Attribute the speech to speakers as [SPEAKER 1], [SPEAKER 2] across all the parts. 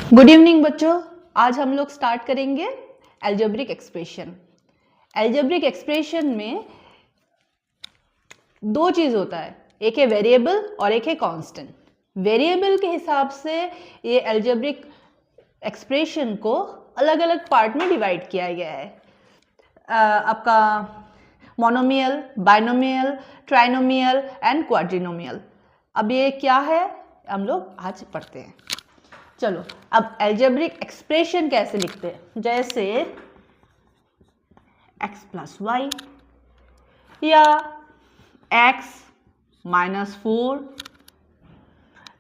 [SPEAKER 1] Good evening बच्चों, आज हम लोग स्टार्ट करेंगे अलजेब्रिक एक्सप्रेशन। अलजेब्रिक एक्सप्रेशन में दो चीज होता है, एक है वेरिएबल और एक है कांस्टेंट। वेरिएबल के हिसाब से ये अलजेब्रिक एक्सप्रेशन को अलग अलग पार्ट में डिवाइड किया गया है। आपका मोनोमियल, बाइनोमियल, ट्राइनोमियल एंड क्वाड्रिनोमियल। अब ये क्या है हम लोग आज पढ़ते हैं। चलो, अब अलजेब्रिक एक्सप्रेशन कैसे लिखते हैं, जैसे x प्लस वाई या x माइनस 4।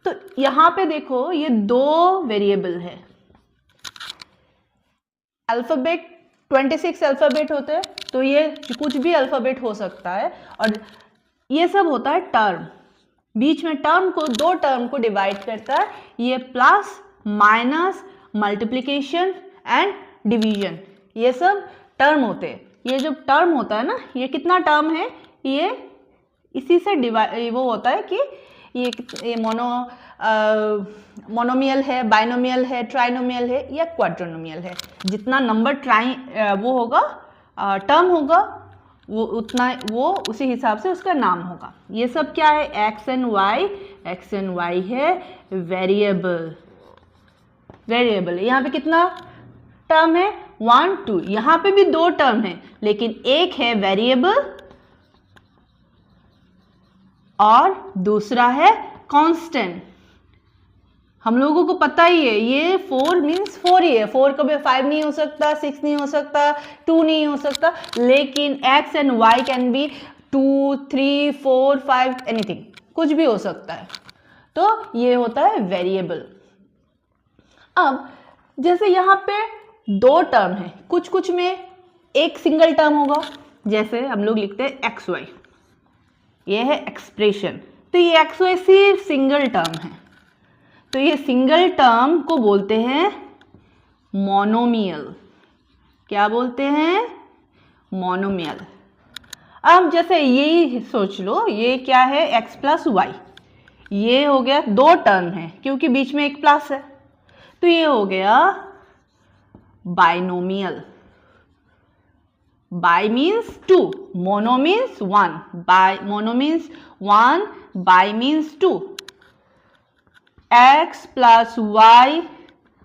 [SPEAKER 1] तो यहां पे देखो ये दो वेरिएबल है। अल्फाबेट 26 अल्फाबेट होते हैं, तो ये कुछ भी अल्फाबेट हो सकता है। और ये सब होता है टर्म, बीच में टर्म को, दो टर्म को डिवाइड करता है। ये plus, minus, multiplication and division, ये सब टर्म होते हैं। ये जो टर्म होता है ना, ये कितना टर्म है, ये इसी से डिवाइड वो होता है कि ये मोनोमियल है, बाइनोमियल है, ट्राइनोमियल है या क्वाड्रिनोमियल है। जितना नंबर वो होगा, टर्म होगा, वो उतना, वो उसी हिसाब से उसका नाम होगा। ये सब क्या है, एक्स एंड वाई है वेरिएबल। यहाँ पे कितना टर्म है, 1 2। यहाँ पे भी दो टर्म है, लेकिन एक है वेरिएबल और दूसरा है कांस्टेंट। हम लोगों को पता ही है, ये 4 मीन्स 4 ही है। 4 कभी 5 नहीं हो सकता, 6 नहीं हो सकता, 2 नहीं हो सकता, लेकिन x and y can be 2 3 4 5, anything, कुछ भी हो सकता है। तो ये होता है वेरिएबल। अब जैसे यहाँ पे दो टर्म है, कुछ में एक सिंगल टर्म होगा, जैसे हम लोग लिखते हैं एक्स वाई, ये है एक्सप्रेशन। तो ये एक्स वाई सिर्फ सिंगल टर्म है, तो ये सिंगल टर्म को बोलते हैं मोनोमियल। क्या बोलते हैं, मोनोमियल। अब जैसे यही सोच लो, ये क्या है, एक्स प्लस वाई, ये हो गया दो टर्म है क्योंकि बीच में एक प्लस है, तो ये हो गया binomial. Bi means 2, mono means 1, bi mono means 1, bi means 2। x plus y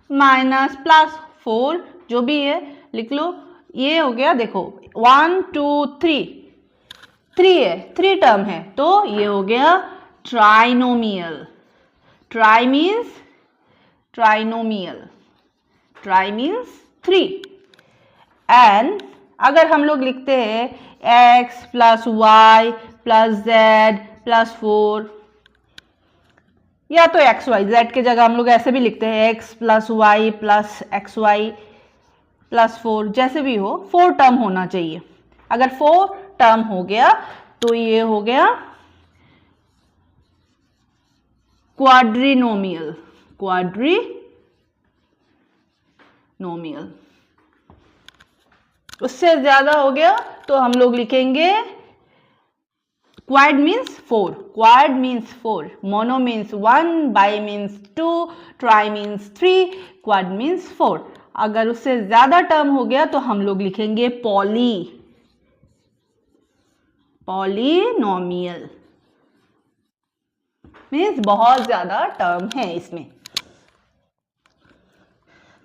[SPEAKER 1] minus plus 4, जो भी है लिख लो। ये हो गया, देखो 1 2 3, 3 है, 3 टर्म है, तो ये हो गया trinomial. Tri means trinomial, tri means 3। And अगर हम लोग लिखते हैं x plus y plus z plus 4, या तो एक्स वाई, जेड की जगह हम लोग ऐसे भी लिखते हैं x plus y plus x y plus 4, जैसे भी हो 4 टर्म होना चाहिए। अगर 4 टर्म हो गया तो ये हो गया क्वाड्रिनोमियल। उससे ज्यादा हो गया तो हम लोग लिखेंगे quad means 4, quad means 4, mono means 1, bi means 2, try means 3, quad means 4। अगर उससे ज्यादा टर्म हो गया तो हम लोग लिखेंगे पॉलीनोमियल, मीन्स बहुत ज्यादा टर्म है इसमें।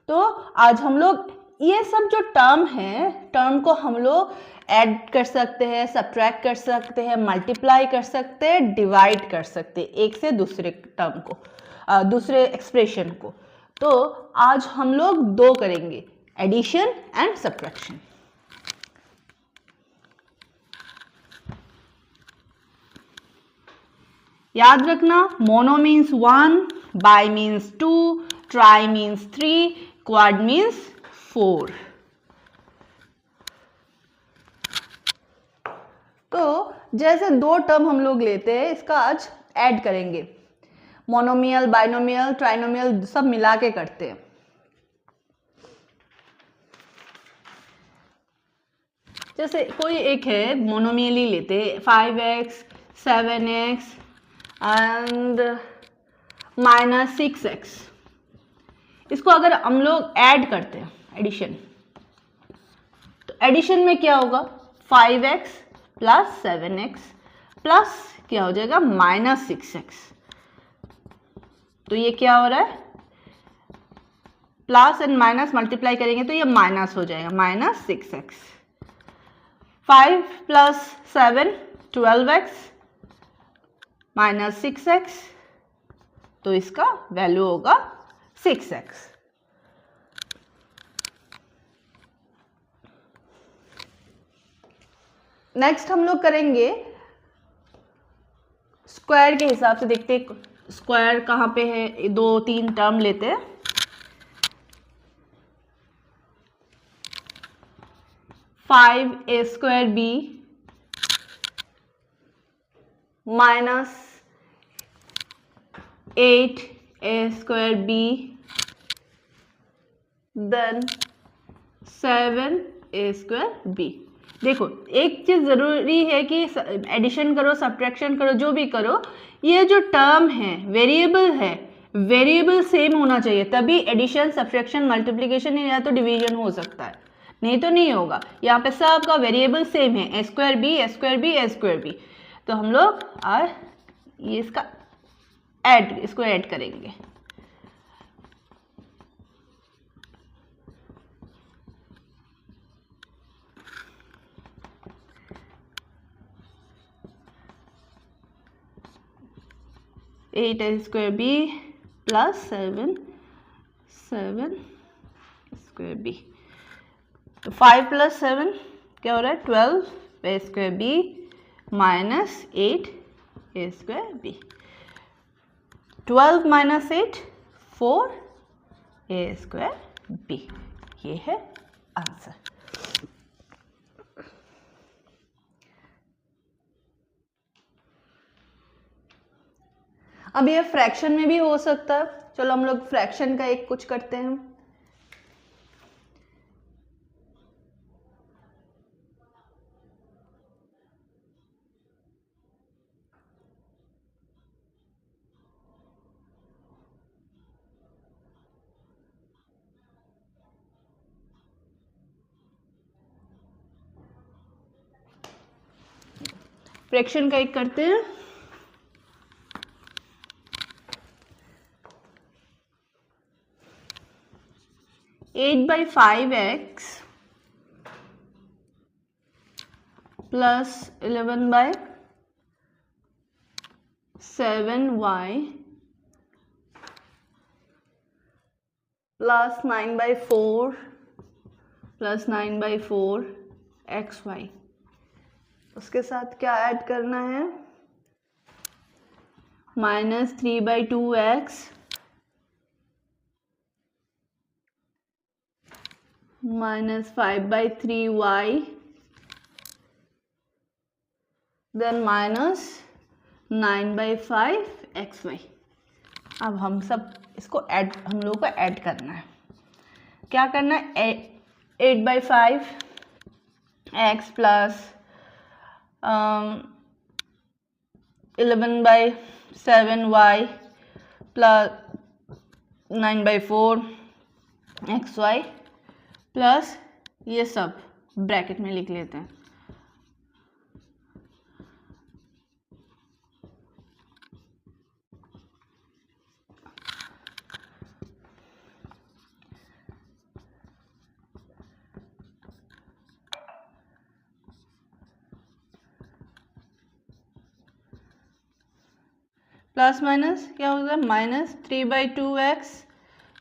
[SPEAKER 1] तो आज हम लोग ये सब जो टर्म है, टर्म को हम लोग ऐड कर सकते हैं, सब्ट्रैक्ट कर सकते हैं, मल्टीप्लाई कर सकते हैं, डिवाइड कर सकते हैं एक से दूसरे टर्म को, दूसरे एक्सप्रेशन को। तो आज हम लोग दो करेंगे, एडिशन एंड सब्ट्रैक्शन। याद रखना, mono means 1, bi means 2, try means 3, quad means 4। तो जैसे दो टर्म हम लोग लेते हैं, इसका आज ऐड करेंगे। मोनोमियल, बाइनोमियल, ट्राइनोमियल सब मिला के करते हैं। जैसे कोई एक है, मोनोमियल ही लेते हैं, 5x 7x एंड -6x, इसको अगर हम लोग ऐड करते हैं, एडिशन, तो एडिशन में क्या होगा, 5x प्लस 7x प्लस क्या हो जाएगा -6x। तो ये क्या हो रहा है, प्लस एंड माइनस मल्टीप्लाई करेंगे तो ये माइनस हो जाएगा, -6x। 5 प्लस 7 12x -6x, तो इसका वैल्यू होगा 6x। नेक्स्ट हम लोग करेंगे स्क्वायर के हिसाब से, देखते हैं स्क्वायर कहाँ पे है, 2-3 टर्म लेते हैं। (5a² b minus 8a² b then 7a² b। देखो एक चीज जरूरी है कि एडिशन करो, सब्ट्रैक्शन करो, जो भी करो, ये जो टर्म है वेरिएबल है, वेरिएबल सेम होना चाहिए, तभी एडिशन, सब्ट्रैक्शन, मल्टीप्लिकेशन या तो डिवीजन हो सकता है, नहीं तो नहीं होगा। यहाँ पे सबका वेरिएबल सेम है, a² b a² b a² b। तो हम लोग ये इसका इसको ऐड करेंगे। (8a² b plus 7 b। तो 5 प्लस 7 क्या हो रहा है, 12a² b minus 8a² b। 12 minus 8 4a² b। ये है आंसर। अब ये फ्रैक्शन में भी हो सकता है, चलो हम लोग फ्रैक्शन का एक कुछ करते हैं। फ्रैक्शन का एक करते हैं। (8 by 5x plus 11 by 7y plus 9 by 4 plus 9 by 4 xy। उसके साथ क्या ऐड करना है, -3 by 2x -5 by 3y then -9 by 5 xy। अब हम सब इसको ऐड, हम लोगों को ऐड करना है। क्या करना है, 8 by 5 x plus 11 by 7y plus 9 by 4 xy plus ये सब ब्रैकेट में लिख लेते हैं। प्लस माइनस क्या हो गया, -3 by 2x,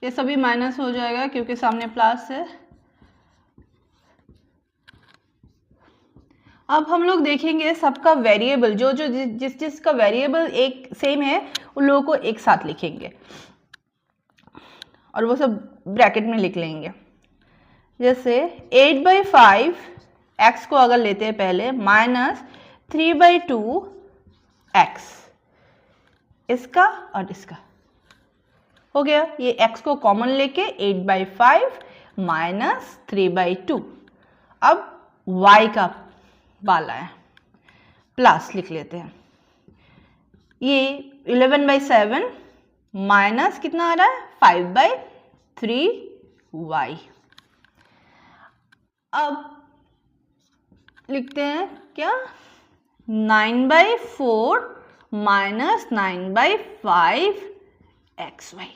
[SPEAKER 1] ये सभी माइनस हो जाएगा क्योंकि सामने प्लस है। अब हम लोग देखेंगे सबका वेरिएबल, जो जो जिस का वेरिएबल एक सेम है उन लोगों को एक साथ लिखेंगे और वो सब ब्रैकेट में लिख लेंगे। जैसे 8 by 5 x को अगर लेते हैं पहले, -3 by 2 x, इसका और इसका हो गया। ये x को कॉमन लेके 8 by 5 -3 by 2। अब y का वाला है, प्लस लिख लेते हैं। ये 11 by 7 माइनस कितना आ रहा है, 5 by 3y। अब लिखते हैं क्या, 9/4 माइनस 9/5 xy।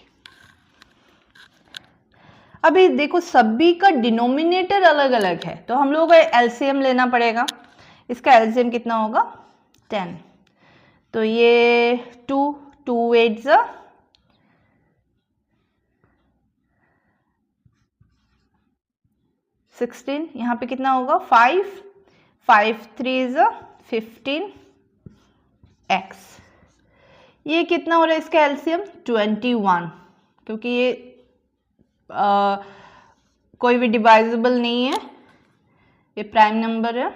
[SPEAKER 1] अभी देखो सभी का डिनोमिनेटर अलग अलग है, तो हम लोगों को एलसीएम लेना पड़ेगा। इसका एलसीएम कितना होगा, 10। तो ये 2 8 जा 16, यहाँ पे कितना होगा 5 3 जा 15 x। ये कितना हो रहा है इसका एलसीएम 21, क्योंकि ये कोई भी डिवाइजेबल नहीं है, ये प्राइम नंबर है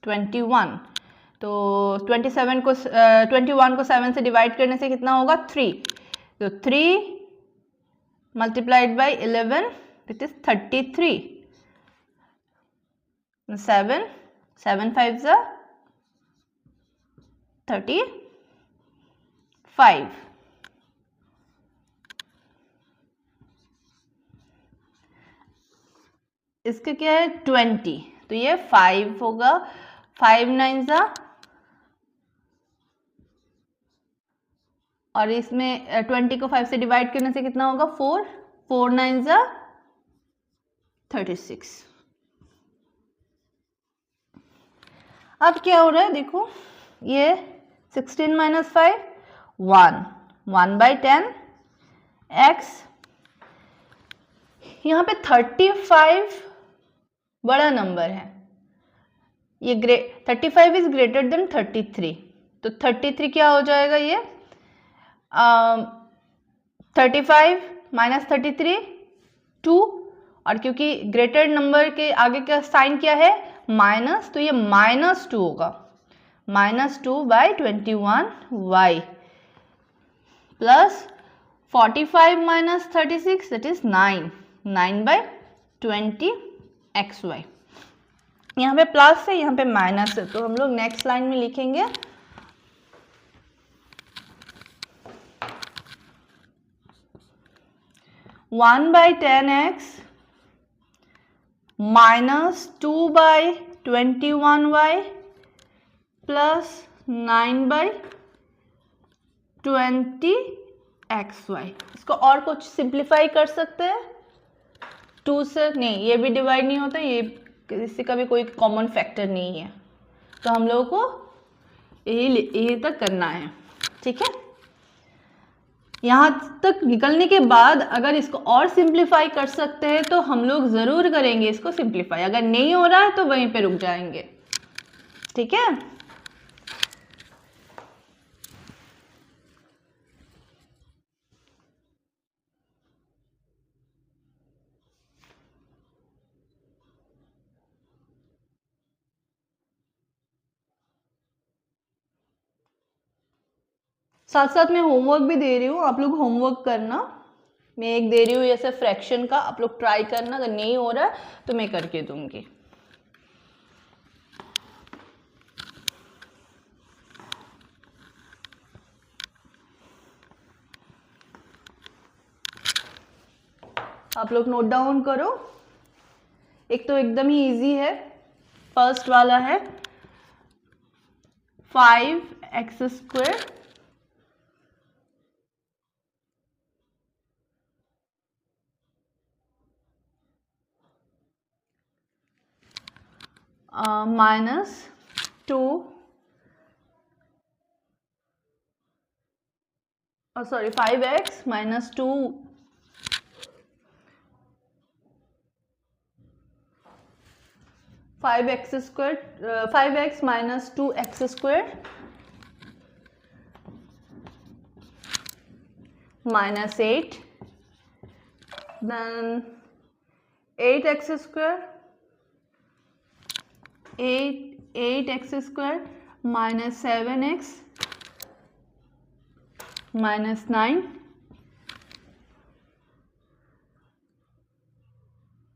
[SPEAKER 1] 21। तो 21 को 7 से डिवाइड करने से कितना होगा 3, तो 3 मल्टीप्लाइड बाई 11 इट इज 33। 7 5 जा 35। इसका क्या है 20, तो ये 5 होगा, 5 9 जा, और इसमें 20 को 5 से डिवाइड करने से कितना होगा 4 9 जा 36। अब क्या हो रहा है देखो, ये 16 माइनस 5 1/10 x। यहाँ पे 35 बड़ा नंबर है, ये 35 इज ग्रेटर देन 33, तो 33 क्या हो जाएगा, ये 35 माइनस 33 2, और क्योंकि ग्रेटर नंबर के आगे का साइन क्या है माइनस, तो ये -2 होगा, -2/21y plus 45 minus 36 that is 9/20xy। यहाँ पे प्लस है, यहाँ पे माइनस है, तो हम लोग नेक्स्ट लाइन में लिखेंगे 1/10x minus 2/21y plus 9/20xy। इसको और कुछ सिंप्लीफाई कर सकते हैं 2 से, नहीं ये भी डिवाइड नहीं होता, ये इससे का भी कोई कॉमन फैक्टर नहीं है, तो हम लोगों को यही तक करना है, ठीक है। यहाँ तक निकलने के बाद अगर इसको और सिंप्लीफाई कर सकते हैं तो हम लोग ज़रूर करेंगे इसको सिंप्लीफाई, अगर नहीं हो रहा है तो वहीं पे रुक जाएंगे, ठीक है। साथ साथ मैं होमवर्क भी दे रही हूँ, आप लोग होमवर्क करना। मैं एक दे रही हूँ जैसे फ्रैक्शन का, आप लोग ट्राई करना, अगर नहीं हो रहा है तो मैं करके दूंगी। आप लोग नोट डाउन करो। एक तो एकदम ही इजी है, फर्स्ट वाला है 5x² minus 2 sorry 5x minus 2 5x minus 2x² minus 8, then 8x² 8x² minus 7x minus 9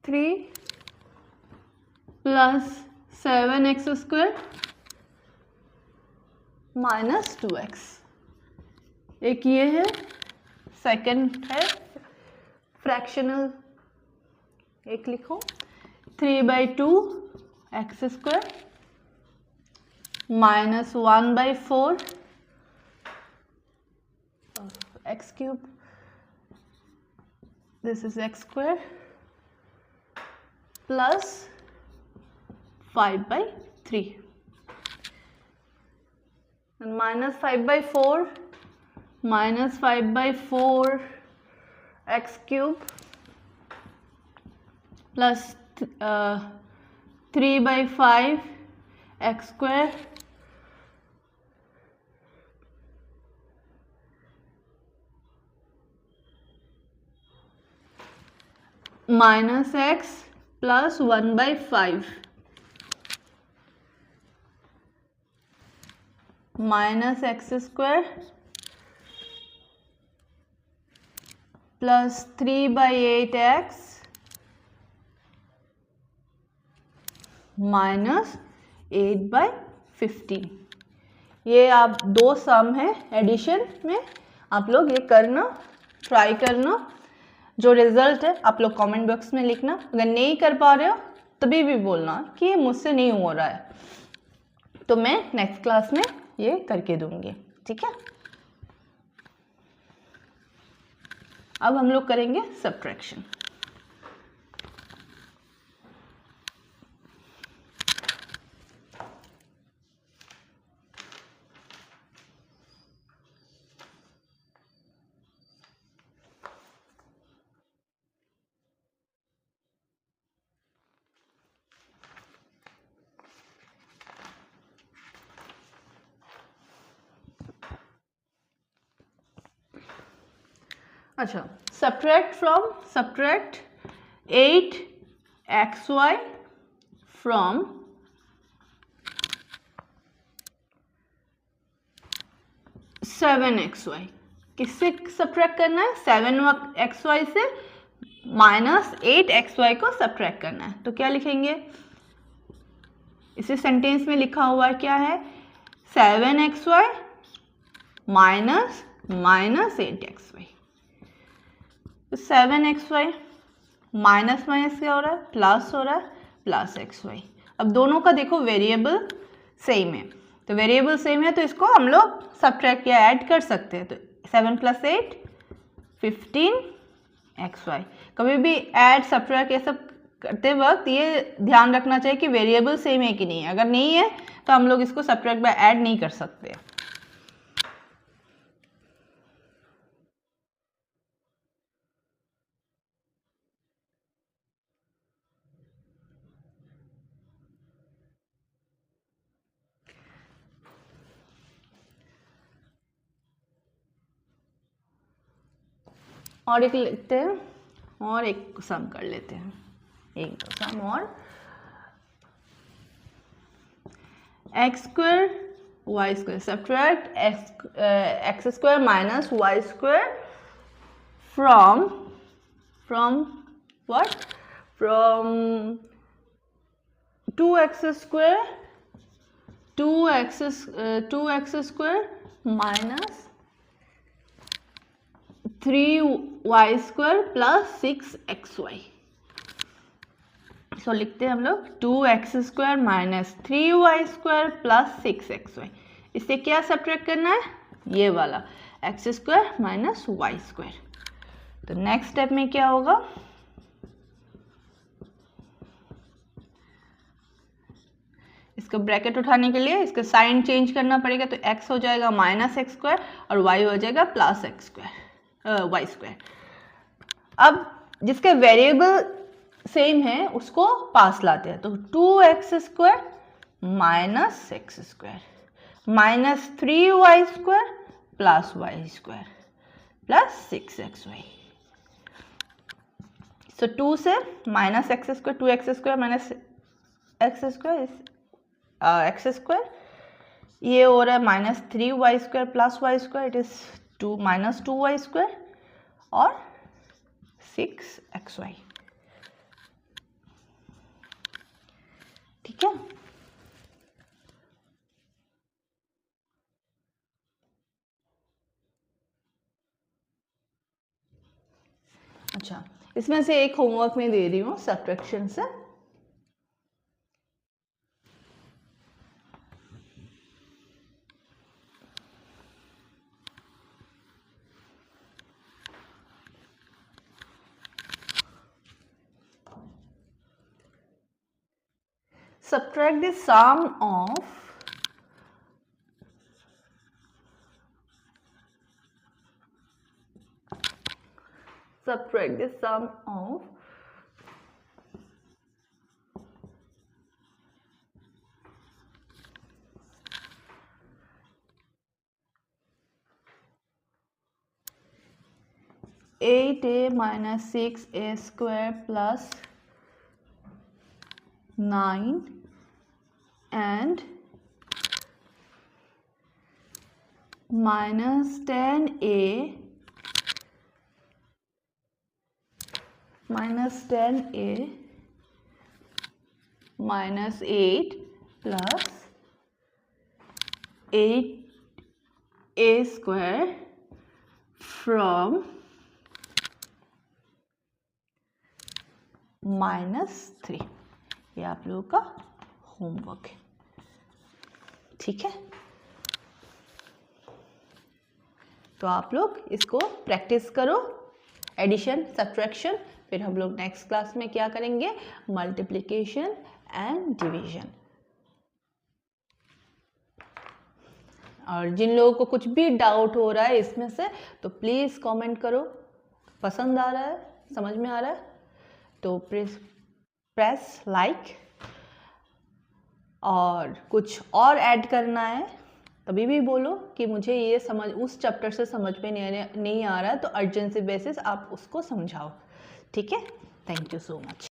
[SPEAKER 1] 3 plus 7x² minus 2x। एक ये है सेकंड है फ्रैक्शनल, एक लिखो 3/2 x square minus 1/4 x cube, this is x square plus 5/3 minus 5/4 x cube plus 3/5 x square minus x plus 1/5 minus x square plus 3/8x minus 8/15। ये आप दो सम है एडिशन में, आप लोग ये करना, ट्राई करना। जो रिजल्ट है आप लोग कमेंट बॉक्स में लिखना। अगर नहीं कर पा रहे हो तभी भी बोलना कि ये मुझसे नहीं हो रहा है, तो मैं नेक्स्ट क्लास में ये करके दूंगी, ठीक है। अब हम लोग करेंगे सब्ट्रैक्शन। अच्छा, subtract 8xy from 7xy। किससे सब्ट्रैक्ट करना है? 7xy से माइनस 8xy को सब्ट्रैक्ट करना है। तो क्या लिखेंगे? इसे सेंटेंस में लिखा हुआ है, क्या है? 7xy minus 8xy। 7xy minus minus क्या हो रहा है? प्लस हो रहा है, प्लस xy। अब दोनों का देखो वेरिएबल सेम है, तो वेरिएबल सेम है तो इसको हम लोग सब्ट्रैक्ट या ऐड कर सकते हैं। तो 7 + 8 15xy। कभी भी ऐड सब्ट्रैक्ट ये सब करते वक्त ये ध्यान रखना चाहिए कि वेरिएबल सेम है कि नहीं है। अगर नहीं है तो हम लोग इसको सब्ट्रैक्ट बाय ऐड नहीं कर सकते। और एक लिखते हैं और एक सम कर लेते हैं, एक दो सम और। X square y square, subtract x square minus y square from what? From 2x square minus 3y square plus 6xy। So लिखते हैं हम लोग 2x square minus 3y square plus 6xy। इससे क्या सब्ट्रैक्ट करना है? ये वाला x square minus y square. तो नेक्स्ट स्टेप में क्या होगा? इसका ब्रैकेट उठाने के लिए इसका साइन चेंज करना पड़ेगा, तो x हो जाएगा माइनस एक्स स्क्वायर और y हो जाएगा plus x square y square. अब जिसके वेरिएबल सेम है उसको पास लाते हैं, तो 2x square minus x square minus 3y square plus y square plus 6xy। So 2 से minus x square, 2x square minus x square x square, ये हो रहा है minus 3y square plus y square, it is minus 2y square और 6xy। ठीक है। अच्छा, इसमें से एक होमवर्क में दे रही हूँ सब्ट्रैक्शन से। Subtract the sum of subtract the sum of 8a minus 6a square plus 9 and minus 10a minus 10a minus 8 plus 8a square from -3। ये आप लोगों का होमवर्क है, ठीक है। तो आप लोग इसको प्रैक्टिस करो, एडिशन सब्ट्रैक्शन। फिर हम लोग नेक्स्ट क्लास में क्या करेंगे, मल्टीप्लिकेशन एंड डिवीजन। और जिन लोगों को कुछ भी डाउट हो रहा है इसमें से, तो प्लीज़ कमेंट करो। पसंद आ रहा है, समझ में आ रहा है तो प्रेस लाइक, और कुछ और ऐड करना है तभी भी बोलो कि मुझे ये समझ उस चैप्टर से समझ में नहीं आ रहा है, तो अर्जेंसी बेसिस आप उसको समझाओ, ठीक है। Thank you so much.